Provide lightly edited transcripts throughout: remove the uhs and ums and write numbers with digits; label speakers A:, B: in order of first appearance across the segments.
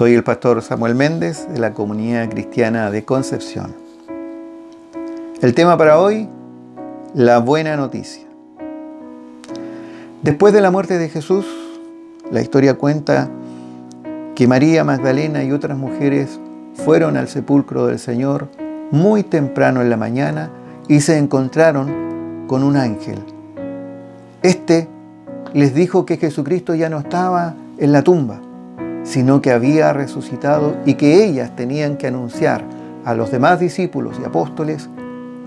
A: Soy el pastor Samuel Méndez de la Comunidad Cristiana de Concepción. El tema para hoy, la buena noticia. Después de la muerte de Jesús, la historia cuenta que María Magdalena y otras mujeres fueron al sepulcro del Señor muy temprano en la mañana y se encontraron con un ángel. Este les dijo que Jesucristo ya no estaba en la tumba, sino que había resucitado y que ellas tenían que anunciar a los demás discípulos y apóstoles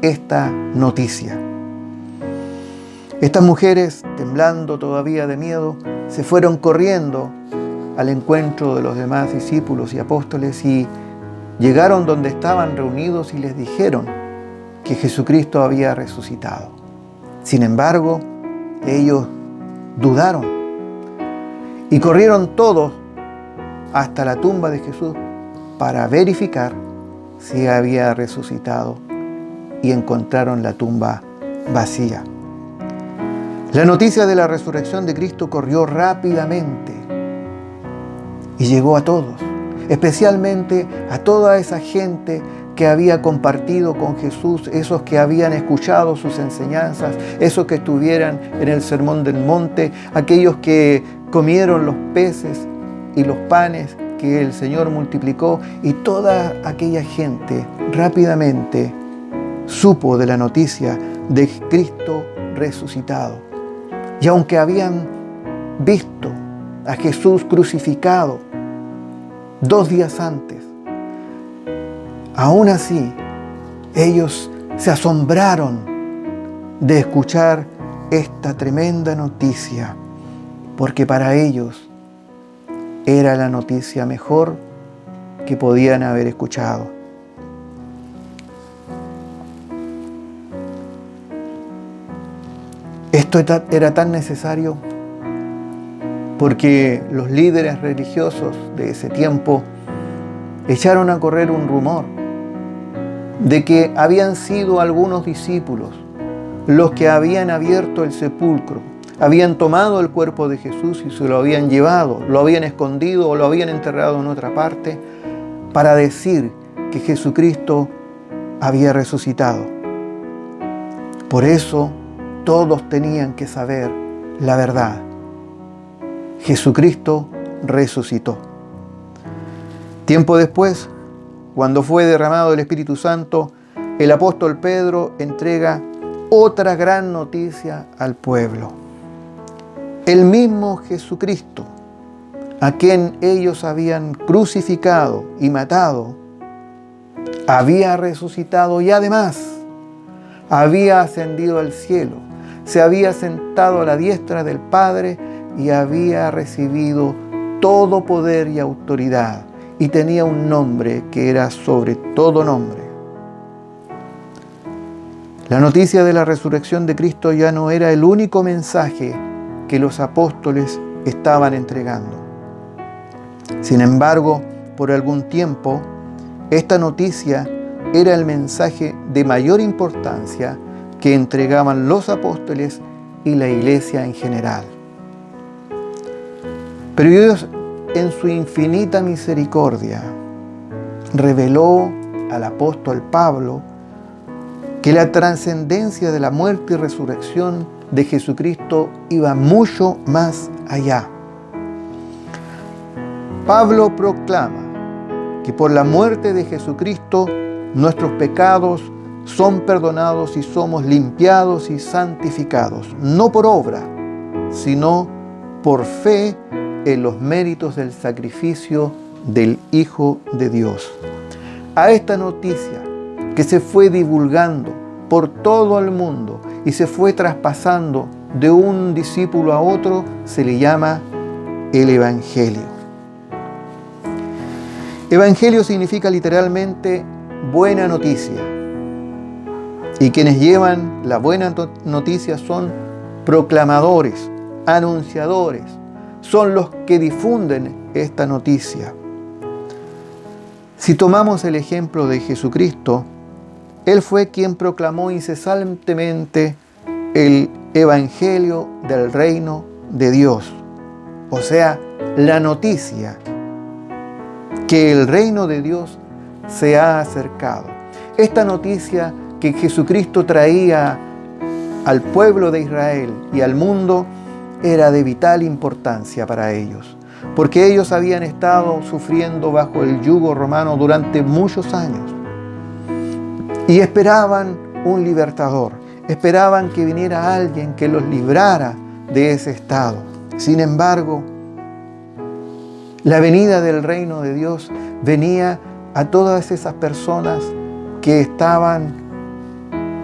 A: esta noticia. Estas mujeres, temblando todavía de miedo, se fueron corriendo al encuentro de los demás discípulos y apóstoles y llegaron donde estaban reunidos y les dijeron que Jesucristo había resucitado. Sin embargo, ellos dudaron y corrieron todos hasta la tumba de Jesús para verificar si había resucitado y encontraron la tumba vacía. La noticia de la resurrección de Cristo corrió rápidamente y llegó a todos, especialmente a toda esa gente que había compartido con Jesús, esos que habían escuchado sus enseñanzas, esos que estuvieran en el Sermón del Monte, aquellos que comieron los peces y los panes que el Señor multiplicó, y toda aquella gente rápidamente supo de la noticia de Cristo resucitado. Y aunque habían visto a Jesús crucificado 2 días antes, aún así ellos se asombraron de escuchar esta tremenda noticia, porque para ellos era la noticia mejor que podían haber escuchado. Esto era tan necesario porque los líderes religiosos de ese tiempo echaron a correr un rumor de que habían sido algunos discípulos los que habían abierto el sepulcro, habían tomado el cuerpo de Jesús y se lo habían llevado, lo habían escondido o lo habían enterrado en otra parte para decir que Jesucristo había resucitado. Por eso todos tenían que saber la verdad. Jesucristo resucitó. Tiempo después, cuando fue derramado el Espíritu Santo, el apóstol Pedro entrega otra gran noticia al pueblo. El mismo Jesucristo, a quien ellos habían crucificado y matado, había resucitado y además había ascendido al cielo, se había sentado a la diestra del Padre y había recibido todo poder y autoridad, y tenía un nombre que era sobre todo nombre. La noticia de la resurrección de Cristo ya no era el único mensaje que los apóstoles estaban entregando. Sin embargo, por algún tiempo, esta noticia era el mensaje de mayor importancia que entregaban los apóstoles y la iglesia en general. Pero Dios, en su infinita misericordia, reveló al apóstol Pablo que la trascendencia de la muerte y resurrección de Jesucristo iba mucho más allá. Pablo proclama que por la muerte de Jesucristo nuestros pecados son perdonados y somos limpiados y santificados, no por obra, sino por fe en los méritos del sacrificio del Hijo de Dios. A esta noticia que se fue divulgando por todo el mundo y se fue traspasando de un discípulo a otro, se le llama el Evangelio. Evangelio significa literalmente buena noticia. Y quienes llevan la buena noticia son proclamadores, anunciadores, son los que difunden esta noticia. Si tomamos el ejemplo de Jesucristo, Él fue quien proclamó incesantemente el Evangelio del reino de Dios, o sea, la noticia que el reino de Dios se ha acercado. Esta noticia que Jesucristo traía al pueblo de Israel y al mundo era de vital importancia para ellos, porque ellos habían estado sufriendo bajo el yugo romano durante muchos años y esperaban un libertador, esperaban que viniera alguien que los librara de ese estado. Sin embargo, la venida del reino de Dios venía a todas esas personas que estaban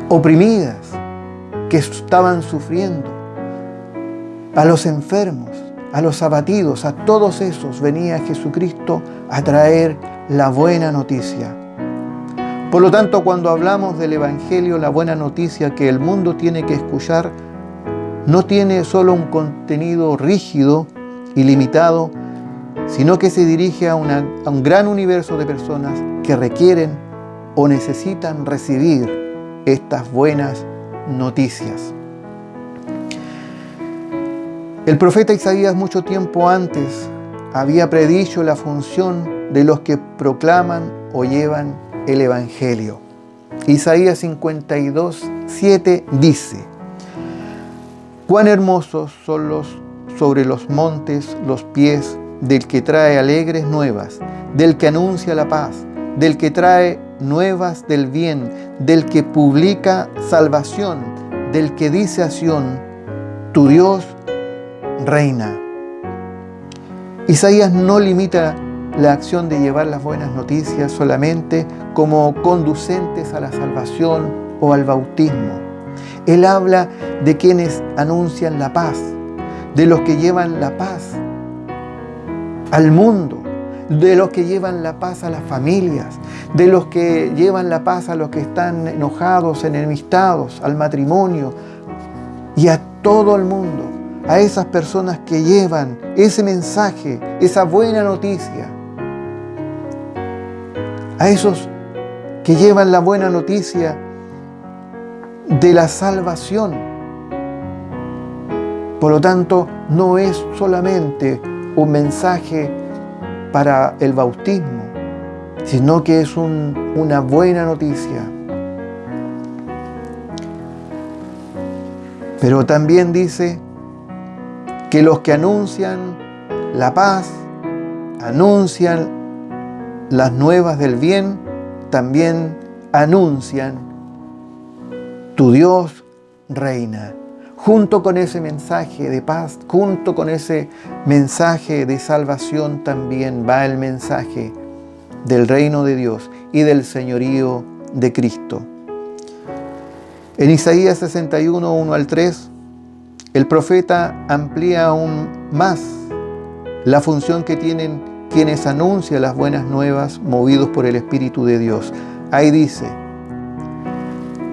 A: oprimidas, que estaban sufriendo, a los enfermos, a los abatidos, a todos esos venía Jesucristo a traer la buena noticia. Por lo tanto, cuando hablamos del Evangelio, la buena noticia que el mundo tiene que escuchar, no tiene solo un contenido rígido y limitado, sino que se dirige a un gran universo de personas que requieren o necesitan recibir estas buenas noticias. El profeta Isaías mucho tiempo antes había predicho la función de los que proclaman o llevan el Evangelio. Isaías 52:7 dice: «Cuán hermosos son sobre los montes los pies del que trae alegres nuevas, del que anuncia la paz, del que trae nuevas del bien, del que publica salvación, del que dice a Sión, tu Dios reina». Isaías no limita la acción de llevar las buenas noticias solamente como conducentes a la salvación o al bautismo. Él habla de quienes anuncian la paz, de los que llevan la paz al mundo, de los que llevan la paz a las familias, de los que llevan la paz a los que están enojados, enemistados, al matrimonio y a todo el mundo, a esas personas que llevan ese mensaje, esa buena noticia, a esos que llevan la buena noticia de la salvación. Por lo tanto, no es solamente un mensaje para el bautismo, sino que es una buena noticia. Pero también dice que los que anuncian la paz, anuncian las nuevas del bien, también anuncian tu Dios reina. Junto con ese mensaje de paz, junto con ese mensaje de salvación, también va el mensaje del reino de Dios y del señorío de Cristo. En Isaías 61, 1 al 3, el profeta amplía aún más la función que tienen quienes anuncian las buenas nuevas movidos por el Espíritu de Dios. Ahí dice: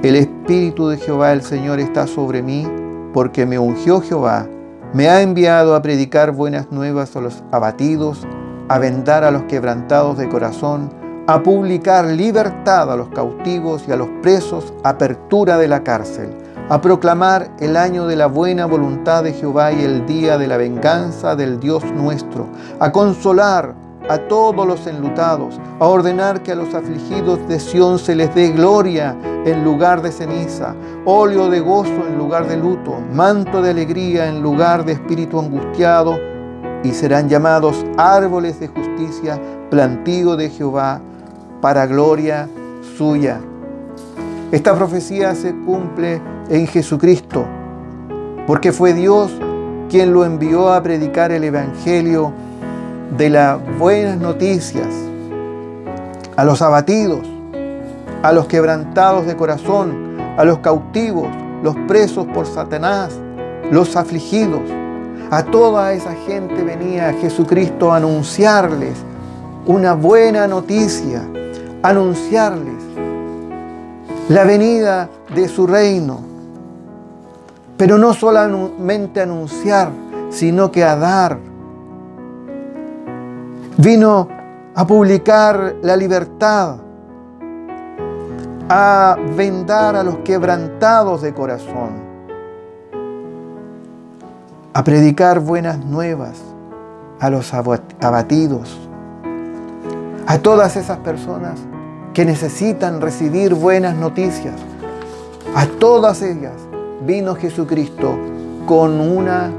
A: «El Espíritu de Jehová el Señor está sobre mí, porque me ungió Jehová, me ha enviado a predicar buenas nuevas a los abatidos, a vendar a los quebrantados de corazón, a publicar libertad a los cautivos y a los presos, apertura de la cárcel, a proclamar el año de la buena voluntad de Jehová y el día de la venganza del Dios nuestro, a consolar a todos los enlutados, a ordenar que a los afligidos de Sión se les dé gloria en lugar de ceniza, óleo de gozo en lugar de luto, manto de alegría en lugar de espíritu angustiado, y serán llamados árboles de justicia, plantío de Jehová, para gloria suya». Esta profecía se cumple en Jesucristo, porque fue Dios quien lo envió a predicar el Evangelio de las buenas noticias a los abatidos, a los quebrantados de corazón, a los cautivos, los presos por Satanás, los afligidos. A toda esa gente venía Jesucristo a anunciarles una buena noticia, anunciarles la venida de su reino. Pero no solamente anunciar, sino que a dar. Vino a publicar la libertad, a vendar a los quebrantados de corazón, a predicar buenas nuevas a los abatidos, a todas esas personas que necesitan recibir buenas noticias. A todas ellas vino Jesucristo con una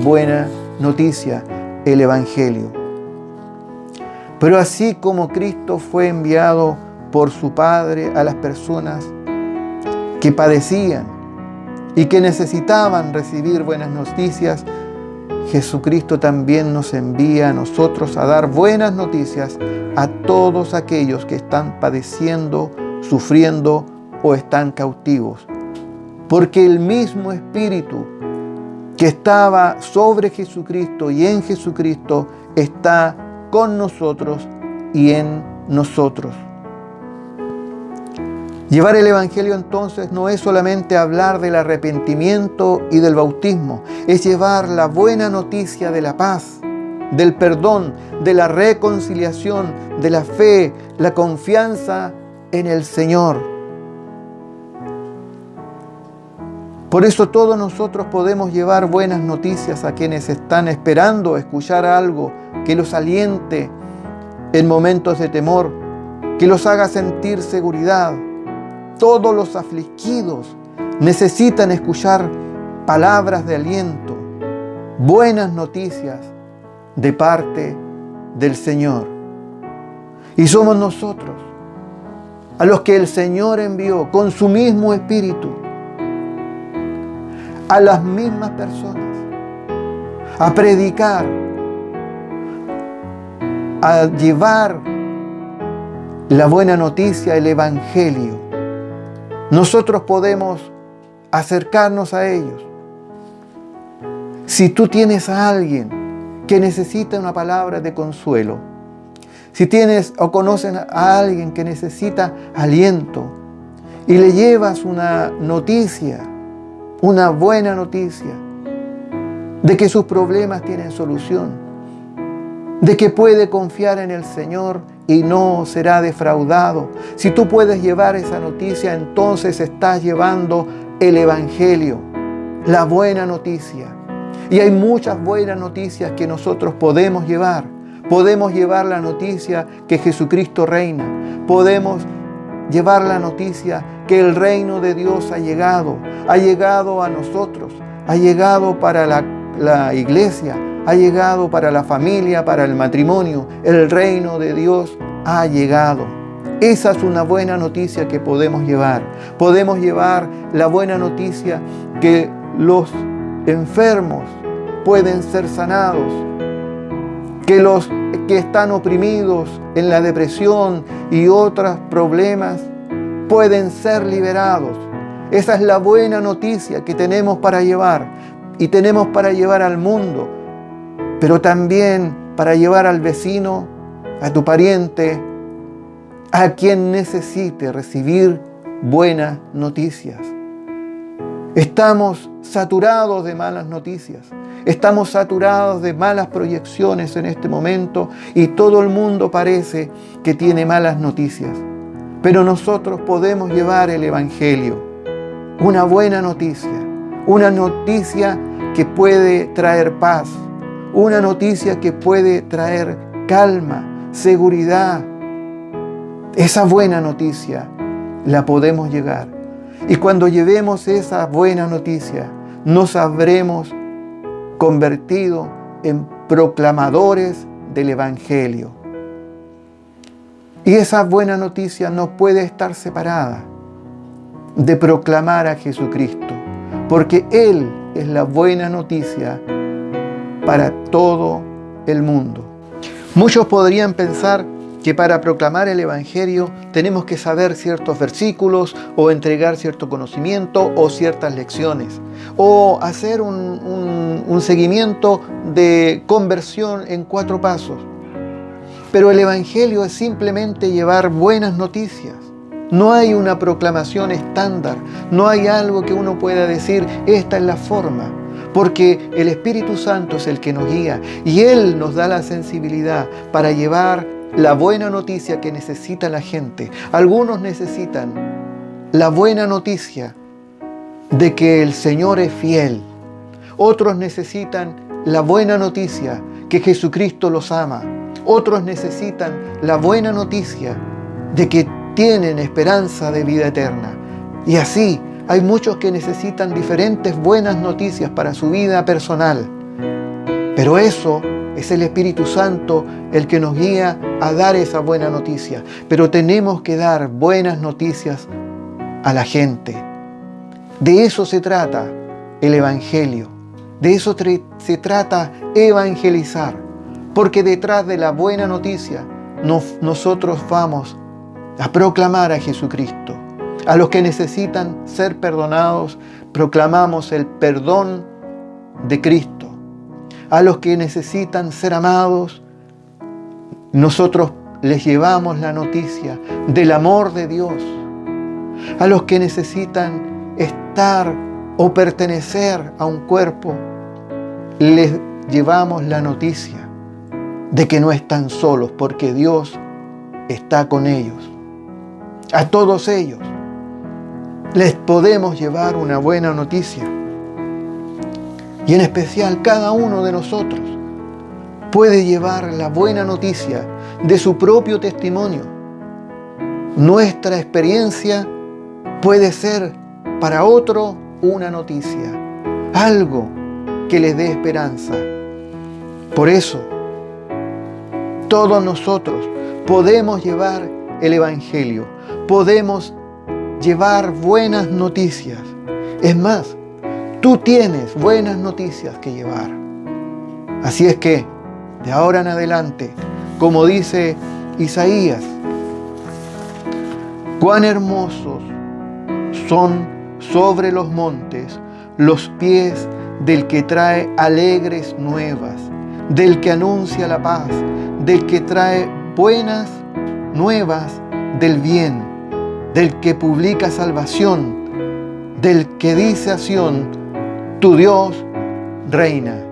A: buena noticia, el Evangelio. Pero así como Cristo fue enviado por su Padre a las personas que padecían y que necesitaban recibir buenas noticias, Jesucristo también nos envía a nosotros a dar buenas noticias a todos aquellos que están padeciendo, sufriendo o están cautivos. Porque el mismo Espíritu que estaba sobre Jesucristo y en Jesucristo está con nosotros y en nosotros. Llevar el Evangelio entonces no es solamente hablar del arrepentimiento y del bautismo, es llevar la buena noticia de la paz, del perdón, de la reconciliación, de la fe, la confianza en el Señor. Por eso todos nosotros podemos llevar buenas noticias a quienes están esperando escuchar algo que los aliente en momentos de temor, que los haga sentir seguridad. Todos los afligidos necesitan escuchar palabras de aliento, buenas noticias de parte del Señor. Y somos nosotros a los que el Señor envió con su mismo Espíritu a las mismas personas a predicar, a llevar la buena noticia, el Evangelio. Nosotros podemos acercarnos a ellos. Si tú tienes a alguien que necesita una palabra de consuelo, si tienes o conoces a alguien que necesita aliento y le llevas una noticia, una buena noticia, de que sus problemas tienen solución, de que puede confiar en el Señor y no será defraudado. Si tú puedes llevar esa noticia, entonces estás llevando el Evangelio, la buena noticia. Y hay muchas buenas noticias que nosotros podemos llevar. Podemos llevar la noticia que Jesucristo reina. Podemos llevar la noticia que el reino de Dios ha llegado a nosotros, ha llegado para la iglesia, ha llegado para la familia, para el matrimonio. El reino de Dios ha llegado. Esa es una buena noticia que podemos llevar. Podemos llevar la buena noticia que los enfermos pueden ser sanados, que los que están oprimidos en la depresión y otros problemas pueden ser liberados. Esa es la buena noticia que tenemos para llevar y tenemos para llevar al mundo, pero también para llevar al vecino, a tu pariente, a quien necesite recibir buenas noticias. Estamos saturados de malas noticias, estamos saturados de malas proyecciones en este momento y todo el mundo parece que tiene malas noticias. Pero nosotros podemos llevar el Evangelio, una buena noticia, una noticia que puede traer paz, una noticia que puede traer calma, seguridad. Esa buena noticia la podemos llevar. Y cuando llevemos esa buena noticia, nos habremos convertido en proclamadores del Evangelio. Y esa buena noticia no puede estar separada de proclamar a Jesucristo, porque Él es la buena noticia para todo el mundo. Muchos podrían pensar que para proclamar el Evangelio tenemos que saber ciertos versículos o entregar cierto conocimiento o ciertas lecciones o hacer un seguimiento de conversión en 4 pasos. Pero el Evangelio es simplemente llevar buenas noticias. No hay una proclamación estándar, no hay algo que uno pueda decir, esta es la forma, porque el Espíritu Santo es el que nos guía y Él nos da la sensibilidad para llevar la buena noticia que necesita la gente. Algunos necesitan la buena noticia de que el Señor es fiel. Otros necesitan la buena noticia que Jesucristo los ama. Otros necesitan la buena noticia de que tienen esperanza de vida eterna. Y así hay muchos que necesitan diferentes buenas noticias para su vida personal. Pero eso es el Espíritu Santo el que nos guía a dar esa buena noticia. Pero tenemos que dar buenas noticias a la gente. De eso se trata el Evangelio. De eso se trata evangelizar. Porque detrás de la buena noticia nosotros vamos a proclamar a Jesucristo. A los que necesitan ser perdonados, proclamamos el perdón de Cristo. A los que necesitan ser amados, nosotros les llevamos la noticia del amor de Dios. A los que necesitan estar o pertenecer a un cuerpo, les llevamos la noticia de que no están solos, porque Dios está con ellos. A todos ellos les podemos llevar una buena noticia. Y en especial cada uno de nosotros puede llevar la buena noticia de su propio testimonio. Nuestra experiencia puede ser para otro una noticia, algo que les dé esperanza. Por eso, todos nosotros podemos llevar el Evangelio, podemos llevar buenas noticias. Es más, tú tienes buenas noticias que llevar. Así es que, de ahora en adelante, como dice Isaías, cuán hermosos son sobre los montes los pies del que trae alegres nuevas, del que anuncia la paz, del que trae buenas nuevas del bien, del que publica salvación, del que dice a Sión, tu Dios reina.